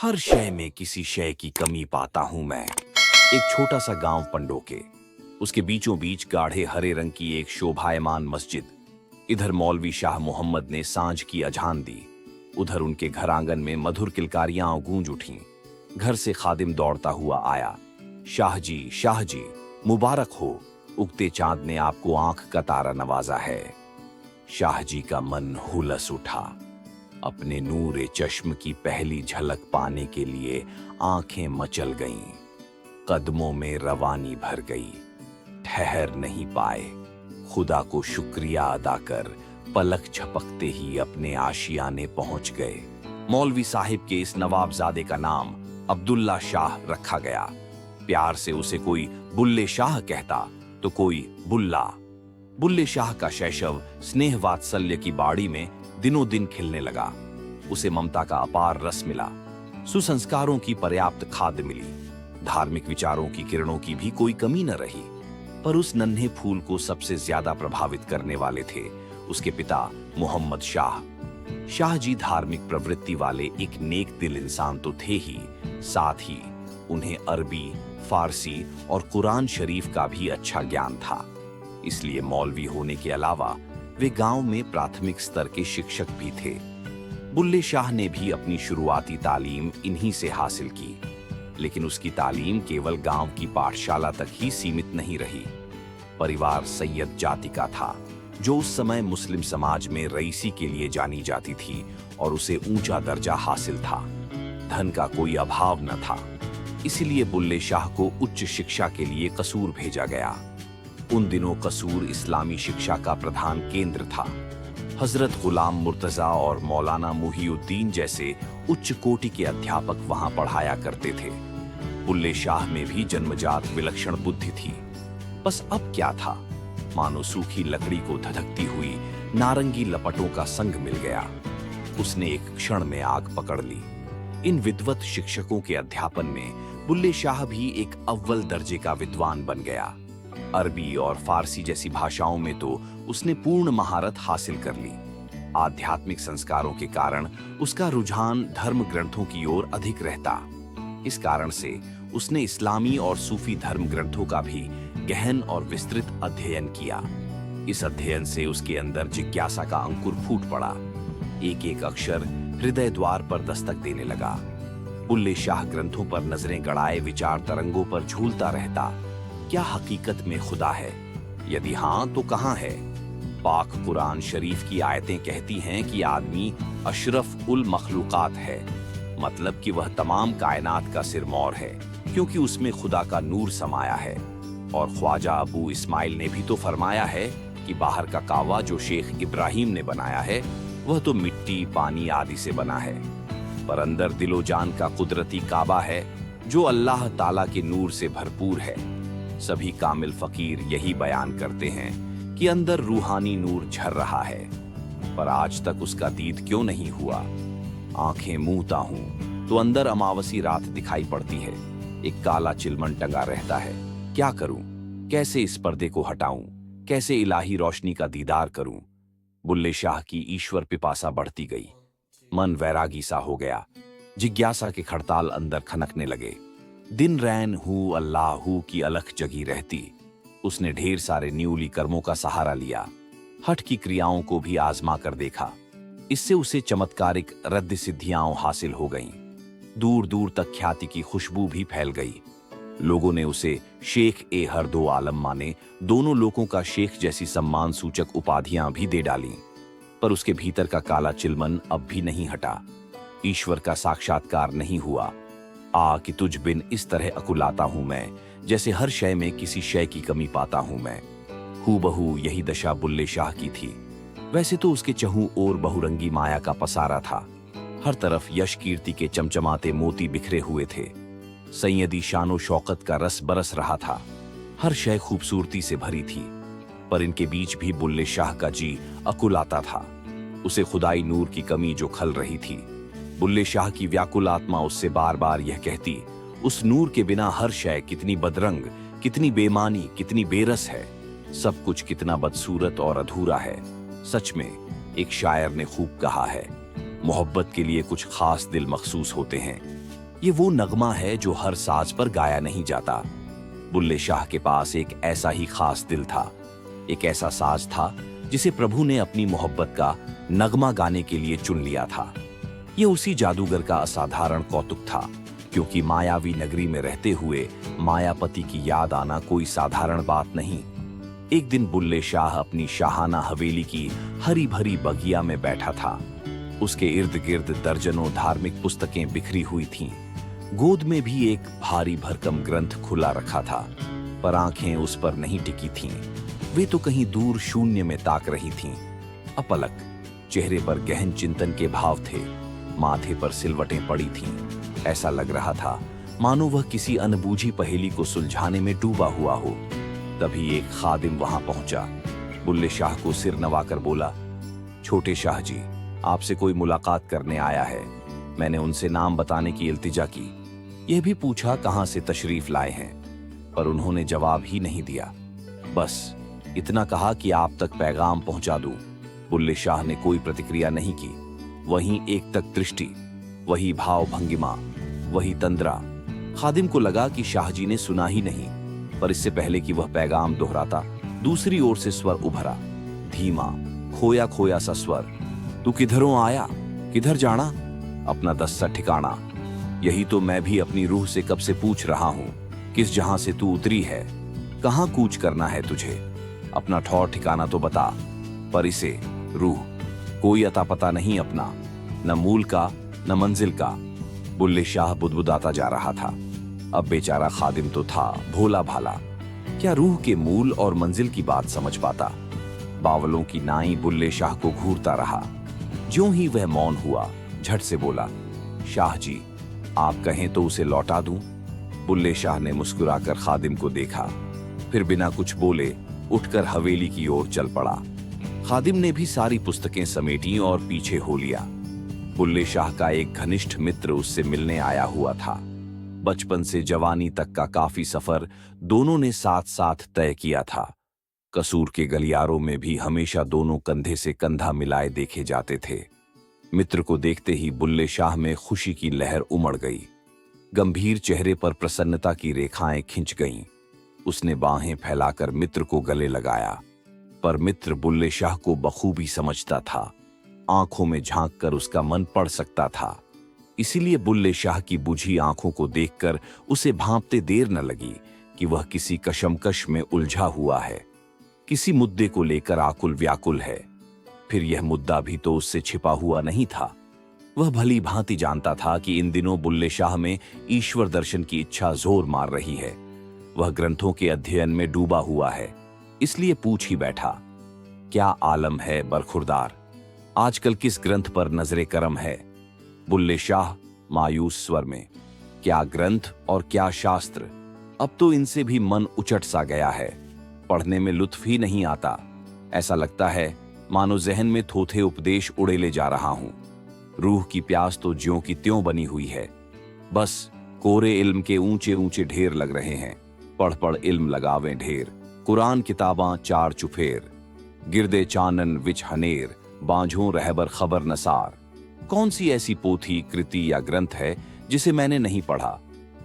हर शय में किसी शय की कमी पाता हूं मैं। एक छोटा सा गांव पंडोके, उसके बीचों बीच गाढ़े हरे रंग की एक शोभायमान मस्जिद। इधर मौलवी शाह मोहम्मद ने सांझ की अजान दी, उधर उनके घर आंगन में मधुर किलकारियां गूंज उठीं। घर से खादिम दौड़ता हुआ आया। शाह जी, मुबारक हो, उगते चांद ने आपको आंख का तारा नवाजा है। शाह जी का मन हुलस उठा। अपने नूरे चश्म की पहली झलक पाने के लिए आंखें मचल गईं, कदमों में रवानी भर गई। ठहर नहीं पाए, खुदा को शुक्रिया अदा कर पलक झपकते ही अपने आशियाने पहुंच गए। मौलवी साहिब के इस नवाबजादे का नाम अब्दुल्ला शाह रखा गया। प्यार से उसे कोई बुल्ले शाह कहता तो कोई बुल्ला। बुल्ले शाह का शैशव स्नेह वात्सल्य की बाड़ी में दिनों दिन खिलने लगा। उसे ममता का अपार रस मिला, सुसंस्कारों की पर्याप्त खाद मिली, धार्मिक विचारों की किरणों की भी कोई कमी न रही। पर उस नन्हे फूल को सबसे ज्यादा प्रभावित करने वाले थे उसके पिता मोहम्मद शाह। शाह जी धार्मिक प्रवृत्ति वाले एक नेक दिल इंसान तो थे ही, साथ ही उन्हें अरबी, फारसी और कुरान शरीफ का भी अच्छा ज्ञान था। इसलिए मौलवी होने के अलावा वे गांव में प्राथमिक स्तर के शिक्षक भी थे। बुल्ले शाह ने भी अपनी शुरुआती तालीम इन्हीं से हासिल की, लेकिन उसकी तालीम केवल गांव की पाठशाला तक ही सीमित नहीं रही। परिवार सैयद जाति का था, जो उस समय मुस्लिम समाज में रईसी के लिए जानी जाती थी और उसे ऊंचा दर्जा हासिल था। धन का कोई अभाव न था, इसलिए बुल्ले शाह को उच्च शिक्षा के लिए कसूर भेजा गया। उन दिनों कसूर इस्लामी शिक्षा का प्रधान केंद्र था। हजरत गुलाम मुर्तजा और मौलाना मुहिउद्दीन जैसे उच्च कोटि के अध्यापक वहां पढ़ाया करते थे। बुल्ले शाह में भी जन्मजात विलक्षण बुद्धि थी। बस अब क्या था, मानो सूखी लकड़ी को धधकती हुई नारंगी लपटों का संग मिल गया। उसने एक क्षण में आग पकड़ ली। इन विद्वत शिक्षकों के अध्यापन में बुल्ले शाह भी एक अव्वल दर्जे का विद्वान बन गया। अरबी और फारसी जैसी भाषाओं में तो उसने पूर्ण महारत हासिल कर ली। आध्यात्मिक संस्कारों के कारण उसका रुझान धर्म ग्रंथों की ओर अधिक रहता। इस कारण से उसने इस्लामी और सूफी धर्म ग्रंथों का भी गहन और विस्तृत अध्ययन किया। इस अध्ययन से उसके अंदर जिज्ञासा का अंकुर फूट पड़ा। एक एक अक्षर हृदय द्वार पर दस्तक देने लगा। बुल्ले शाह ग्रंथों पर नजरें गड़ाए विचार तरंगों पर झूलता रहता। क्या हकीकत में खुदा है? यदि हां तो कहां है? पाक कुरान शरीफ की आयतें कहती हैं कि आदमी अशरफ उल मखलूकात है, मतलब कि वह तमाम कायनात का सिरमौर है, क्योंकि उसमें खुदा का नूर समाया है। और ख्वाजा अबू इस्माइल ने भी तो फरमाया है कि बाहर का कावा जो शेख इब्राहिम ने बनाया है वह तो मिट्टी, पानी आदि से बना है, पर अंदर दिलो जान का कुदरती काबा है जो अल्लाह ताला के नूर से भरपूर है। सभी कामिल फकीर यही बयान करते हैं कि अंदर रूहानी नूर झर रहा है, पर आज तक उसका दीद क्यों नहीं हुआ। आंखें मूंदता हूं तो अंदर अमावसी रात दिखाई पड़ती है, एक काला चिलमन टंगा रहता है। क्या करूं? कैसे इस पर्दे को हटाऊं? कैसे इलाही रोशनी का दीदार करूं? बुल्ले शाह की ईश्वर पिपासा बढ़ती गई। मन वैरागी सा हो गया। जिज्ञासा के खड़ताल अंदर खनकने लगे। दिन रैन हु अल्लाह हु की अलख जगी रहती। उसने ढेर सारे न्यूली कर्मों का सहारा लिया, हठ की क्रियाओं को भी आजमा कर देखा। इससे उसे चमत्कारिक रद्द सिद्धियां हासिल हो गईं। दूर दूर तक ख्याति की खुशबू भी फैल गई। लोगों ने उसे शेख ए हर दो आलम माने, दोनों लोगों का शेख जैसी सम्मान सूचक उपाधियां भी दे डाली। पर उसके भीतर का काला चिलमन अब भी नहीं हटा। ईश्वर का साक्षात्कार नहीं हुआ। कि तुझ बिन इस तरह अकुलाता हूं मैं, जैसे हर शय में किसी शय की कमी पाता हूं मैं। हूबहू यही दशा बुल्ले शाह की थी। वैसे तो उसके चहु और बहुरंगी माया का पसारा था। हर तरफ यश कीर्ति के चमचमाते मोती बिखरे हुए थे। सैयदी शानो शौकत का रस बरस रहा था। हर शय खूबसूरती से भरी थी, पर इनके बीच भी बुल्ले शाह का जी अकुलाता था। उसे खुदाई नूर की कमी जो खल रही थी। बुल्ले शाह की व्याकुल आत्मा उससे बार बार यह कहती, उस नूर के बिना हर शय कितनी बदरंग, कितनी बेमानी, कितनी बेरस है। सब कुछ कितना बदसूरत और अधूरा है। सच में एक शायर ने खूब कहा है, मोहब्बत के लिए कुछ खास दिल मखसूस होते हैं, ये वो नगमा है जो हर साज पर गाया नहीं जाता। बुल्ले शाह के पास एक ऐसा ही खास दिल था, एक ऐसा साज था जिसे प्रभु ने अपनी मोहब्बत का नगमा गाने के लिए चुन लिया था। ये उसी जादूगर का असाधारण कौतुक था, क्योंकि मायावी नगरी में रहते हुए मायापति की याद आना कोई साधारण बात नहीं। एक दिन बुल्ले शाह अपनी शाहाना हवेली की हरी भरी बगिया में बैठा था। उसके इर्द गिर्द दर्जनों धार्मिक पुस्तकें बिखरी हुई थीं। गोद में भी एक भारी भरकम ग्रंथ खुला रखा था, पर आंखें उस पर नहीं टिकी थीं। वे तो कहीं दूर शून्य में ताक रही थीं। अपलक, चेहरे पर गहन चिंतन के भाव थे, माथे पर सिलवटें पड़ी थीं। ऐसा लग रहा था मानो वह किसी अनबूझी पहेली को सुलझाने में डूबा हुआ हो। तभी एक खादिम वहां पहुंचा। बुल्ले शाह को सिर नवाकर बोला, छोटे शाह जी, आपसे कोई मुलाकात करने आया है। मैंने उनसे नाम बताने की इल्तिजा की, यह भी पूछा कहां से तशरीफ लाए हैं, पर उन्होंने जवाब ही नहीं दिया। बस इतना कहा कि आप तक पैगाम पहुंचा दूं। बुल्ले शाह ने कोई प्रतिक्रिया नहीं की। वहीं एक तक दृष्टि, वही भाव भंगिमा, वही तंद्रा। खादिम को लगा कि शाहजी ने सुना ही नहीं, पर इससे पहले कि वह पैगाम दोहराता, दूसरी ओर से स्वर उभरा, धीमा खोया खोया सा स्वर। तू किधरों आया, किधर जाना, अपना दस्सा ठिकाना। यही तो मैं भी अपनी रूह से कब से पूछ रहा हूं, किस जहां से तू उतरी है, कहां कूच करना है तुझे, अपना ठौर ठिकाना तो बता। पर इसे रूह कोई अता पता नहीं अपना, न मूल का न मंजिल का। बुल्ले शाह बुदबुदाता जा रहा था। अब बेचारा खादिम तो था भोला भाला, क्या रूह के मूल और मंजिल की बात समझ पाता। बावलों की नाई बुल्ले शाह को घूरता रहा। ज्यों ही वह मौन हुआ, झट से बोला, शाह जी, आप कहें तो उसे लौटा दूं। बुल्ले शाह ने मुस्कुराकर खादिम को देखा, फिर बिना कुछ बोले उठकर हवेली की ओर चल पड़ा। खादिम ने भी सारी पुस्तकें समेटी और पीछे हो लिया। बुल्ले शाह का एक घनिष्ठ मित्र उससे मिलने आया हुआ था। बचपन से जवानी तक का काफी सफर दोनों ने साथ साथ तय किया था। कसूर के गलियारों में भी हमेशा दोनों कंधे से कंधा मिलाए देखे जाते थे। मित्र को देखते ही बुल्ले शाह में खुशी की लहर उमड़ गई। गंभीर चेहरे पर प्रसन्नता की रेखाएं खिंच गईं। उसने बाहें फैलाकर मित्र को गले लगाया, पर मित्र बुल्ले शाह को बखूबी समझता था। आंखों में झांककर उसका मन पड़ सकता था। इसीलिए बुल्ले शाह की बुझी आंखों को देखकर उसे भांपते देर न लगी कि वह किसी कशमकश में उलझा हुआ है, किसी मुद्दे को लेकर आकुल व्याकुल है। फिर यह मुद्दा भी तो उससे छिपा हुआ नहीं था। वह भली भांति जानता था कि इन दिनों बुल्ले शाह में ईश्वर दर्शन की इच्छा जोर मार रही है। वह ग्रंथों के अध्ययन में डूबा हुआ है, इसलिए पूछ ही बैठा, क्या आलम है बरखुरदार, आजकल किस ग्रंथ पर नजरे करम है। बुल्ले शाह मायूस स्वर में, क्या ग्रंथ और क्या शास्त्र, अब तो इनसे भी मन उचट सा गया है। पढ़ने में लुत्फ ही नहीं आता। ऐसा लगता है मानो जहन में थोथे उपदेश उड़ेले जा रहा हूं। रूह की प्यास तो ज्यों की त्यों बनी हुई है। बस कोरे इल्म के ऊंचे ऊंचे ढेर लग रहे हैं। पढ़ पढ़ इल्म लगावें ढेर, कुरान किताबां चार चुफेर। गिरदे चानन विच हनेर, बांझों रहबर खबर नसार। कौन सी ऐसी पोथी, कृति या ग्रंथ है जिसे मैंने नहीं पढ़ा।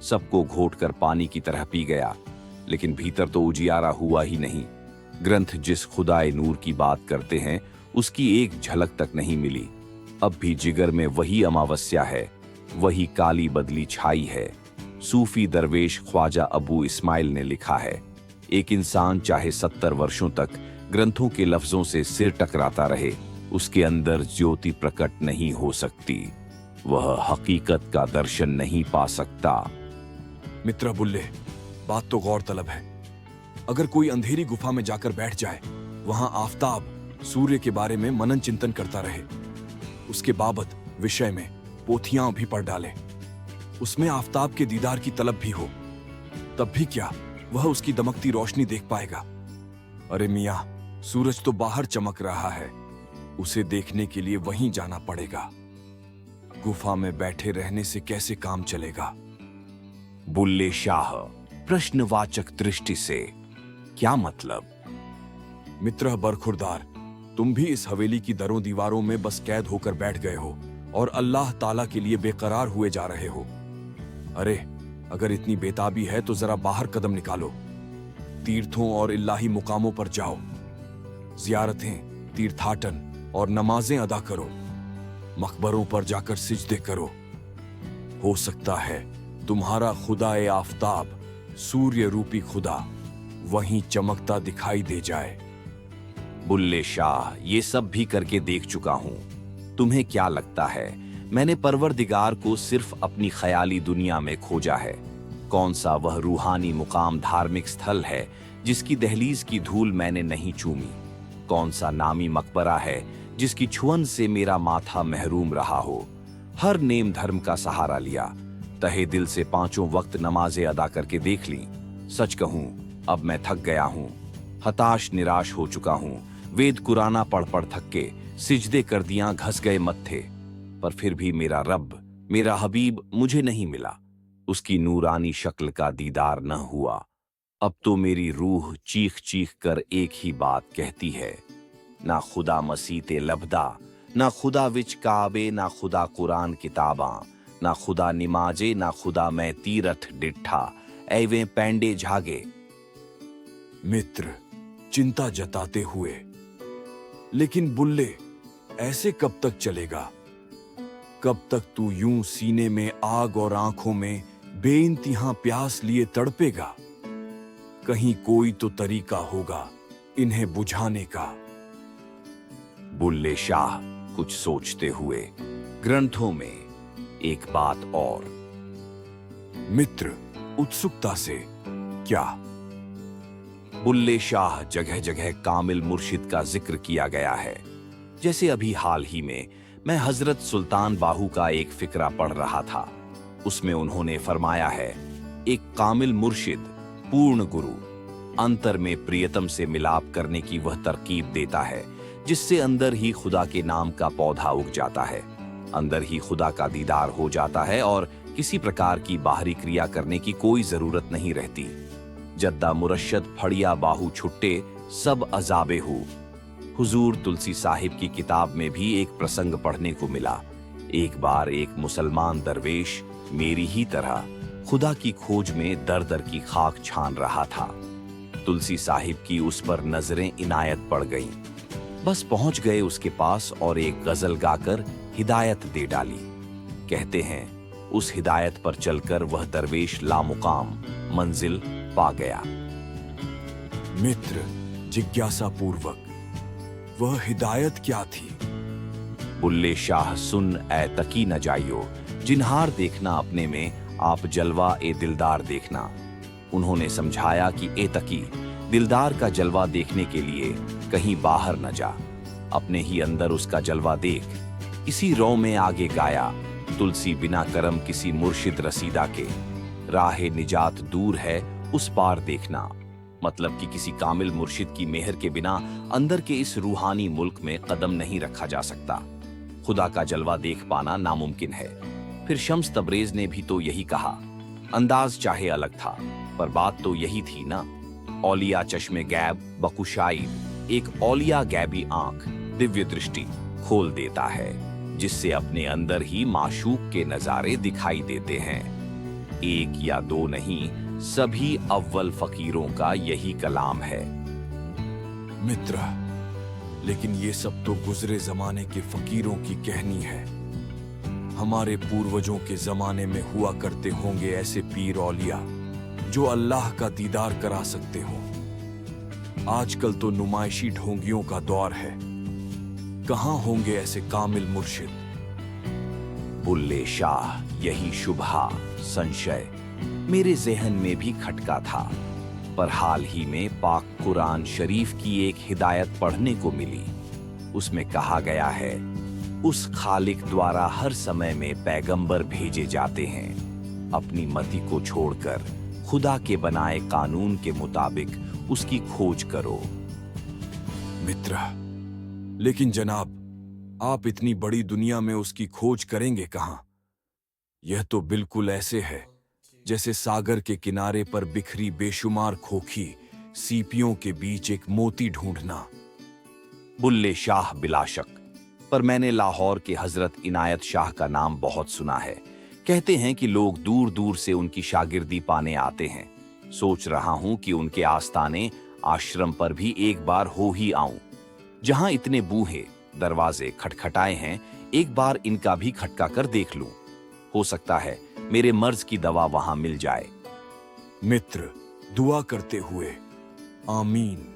सबको घोट कर पानी की तरह पी गया, लेकिन भीतर तो उजियारा हुआ ही नहीं। ग्रंथ जिस खुदाए नूर की बात करते हैं, उसकी एक झलक तक नहीं मिली। अब भी जिगर में वही अमावस्या है, वही काली बदली छाई है। सूफी दरवेश ख्वाजा अबू इस्माइल ने लिखा है, एक इंसान चाहे 70 वर्षों तक ग्रंथों के लफ्जों से सिर टकराता रहे, उसके अंदर ज्योति प्रकट नहीं हो सकती। वह हकीकत का दर्शन नहीं पा सकता। मित्र बुल्ले, बात तो गौर तलब है। अगर कोई अंधेरी गुफा में जाकर बैठ जाए, वहां आफताब सूर्य के बारे में मनन चिंतन करता रहे, उसके बाबत विषय में पोथियां भी पढ़ डाले, उसमें आफताब के दीदार की तलब भी हो, तब भी क्या वह उसकी दमकती रोशनी देख पाएगा। अरे मियां, सूरज तो बाहर चमक रहा है, उसे देखने के लिए वहीं जाना पड़ेगा। गुफा में बैठे रहने से कैसे काम चलेगा। बुल्ले शाह प्रश्नवाचक दृष्टि से, क्या मतलब। मित्र बरखुरदार, तुम भी इस हवेली की दरों दीवारों में बस कैद होकर बैठ गए हो और अल्लाह ताला के लिए बेकरार हुए जा रहे हो। अरे, अगर इतनी बेताबी है तो जरा बाहर कदम निकालो। तीर्थों और इलाही मुकामों पर जाओ, जियारतें, तीर्थाटन और नमाजें अदा करो, मकबरों पर जाकर सिजदे करो। हो सकता है तुम्हारा खुदा-ए आफताब, सूर्य रूपी खुदा, वहीं चमकता दिखाई दे जाए। बुल्ले शाह, ये सब भी करके देख चुका हूं। तुम्हें क्या लगता है मैंने परवरदिगार को सिर्फ अपनी ख्याली दुनिया में खोजा है? कौन सा वह रूहानी मुकाम, धार्मिक स्थल है जिसकी दहलीज की धूल मैंने नहीं चूमी? कौन सा नामी मकबरा है जिसकी छुअन से मेरा माथा महरूम रहा हो? हर नेम धर्म का सहारा लिया, तहे दिल से 5 वक्त नमाजें अदा करके देख ली। सच कहूं, अब मैं थक गया हूं, हताश निराश हो चुका हूं। वेद कुराना पढ़ पढ़ थक के सिजदे कर दिया, घस गए मत्थे, पर फिर भी मेरा रब, मेरा हबीब मुझे नहीं मिला। उसकी नूरानी शक्ल का दीदार न हुआ। अब तो मेरी रूह चीख चीख कर एक ही बात कहती है, ना खुदा मसीते लबदा, ना खुदा विच काबे, ना खुदा कुरान किताबां, ना खुदा निमाजे, ना खुदा मैं तीरथ डिठा, ऐवे पैंडे झागे। मित्र चिंता जताते हुए, लेकिन बुल्ले, ऐसे कब तक चलेगा? कब तक तू यूं सीने में आग और आंखों में बेइंतहा प्यास लिए तड़पेगा? कहीं कोई तो तरीका होगा इन्हें बुझाने का। बुल्ले शाह कुछ सोचते हुए, ग्रंथों में एक बात और। मित्र उत्सुकता से, क्या? बुल्ले शाह, जगह जगह कामिल मुर्शिद का जिक्र किया गया है। जैसे अभी हाल ही में मैं हजरत सुल्तान बाहू का एक फिक्रा पढ़ रहा था। उसमें उन्होंने फरमाया है, एक कामिल मुर्शिद, पूर्ण गुरु, अंतर में प्रियतम से मिलाप करने की वह तरकीब देता है जिससे अंदर ही खुदा के नाम का पौधा उग जाता है, अंदर ही खुदा का दीदार हो जाता है और किसी प्रकार की बाहरी क्रिया करने की कोई जरूरत नहीं रहती। जद्दा मुरशद फड़िया बाहू छुट्टे सब अजाबे हु। हुजूर तुलसी साहिब की किताब में भी एक प्रसंग पढ़ने को मिला। एक बार एक मुसलमान दरवेश मेरी ही तरह खुदा की खोज में दर दर की खाक छान रहा था। तुलसी साहिब की उस पर नजरें इनायत पड़ गईं। बस पहुंच गए उसके पास और एक गजल गाकर हिदायत दे डाली। कहते हैं, उस हिदायत पर चलकर वह दरवेश लामुकाम मंजिल पा गया। मित्र जिज्ञासा पूर्वक, वह हिदायत क्या थी? बुल्ले शाह, सुन ए तकी न जाइयो, जिन्हार देखना अपने में, आप जलवा ए दिलदार देखना। उन्होंने समझाया कि ए तकी, दिलदार का जलवा देखने के लिए कहीं बाहर न जा, अपने ही अंदर उसका जलवा देख। इसी रौ में आगे गाया, तुलसी बिना करम किसी मुर्शिद रसीदा के, राहे निजात दूर है उस पार देखना। मतलब कि किसी कामिल मुर्शिद की मेहर के बिना अंदर के इस रूहानी मुल्क में कदम नहीं रखा जा सकता। खुदा का जलवा देख पाना नामुमकिन है। फिर शम्स तबरेज ने भी तो यही कहा। अंदाज चाहे अलग था, पर बात तो यही थी ना। औलिया चश्मे गैब बकुशाइब, एक औलिया गैबी आंख, दिव्य दृष्टि खोल देता है, जिससे अपने अंदर ही माशूक के नजारे दिखाई देते हैं। एक या दो नहीं, सभी अव्वल फकीरों का यही कलाम है। मित्र, लेकिन ये सब तो गुजरे जमाने के फकीरों की कहनी है। हमारे पूर्वजों के जमाने में हुआ करते होंगे ऐसे पीर औलिया जो अल्लाह का दीदार करा सकते हो। आजकल तो नुमाइशी ढोंगियों का दौर है। कहां होंगे ऐसे कामिल मुर्शिद? बुल्ले शाह, यही शुबहा, संशय मेरे जहन में भी खटका था, पर हाल ही में पाक कुरान शरीफ की एक हिदायत पढ़ने को मिली। उसमें कहा गया है, उस खालिक द्वारा हर समय में पैगंबर भेजे जाते हैं। अपनी मति को छोड़कर खुदा के बनाए कानून के मुताबिक उसकी खोज करो। मित्र, लेकिन जनाब, आप इतनी बड़ी दुनिया में उसकी खोज करेंगे कहां? यह तो बिल्कुल ऐसे है जैसे सागर के किनारे पर बिखरी बेशुमार खोखी सीपियों के बीच एक मोती ढूंढना। बुल्ले शाह, बिलाशक, पर मैंने लाहौर के हजरत इनायत शाह का नाम बहुत सुना है कहते हैं कि लोग दूर दूर से उनकी शागिर्दी पाने आते हैं। सोच रहा हूं कि उनके आस्ताने आश्रम पर भी एक बार हो ही आऊं। जहां इतने बूहे दरवाजे खटखटाए हैं, एक बार इनका भी खटका कर देख लूं। हो सकता है मेरे मर्ज की दवा वहां मिल जाए। मित्र दुआ करते हुए, आमीन।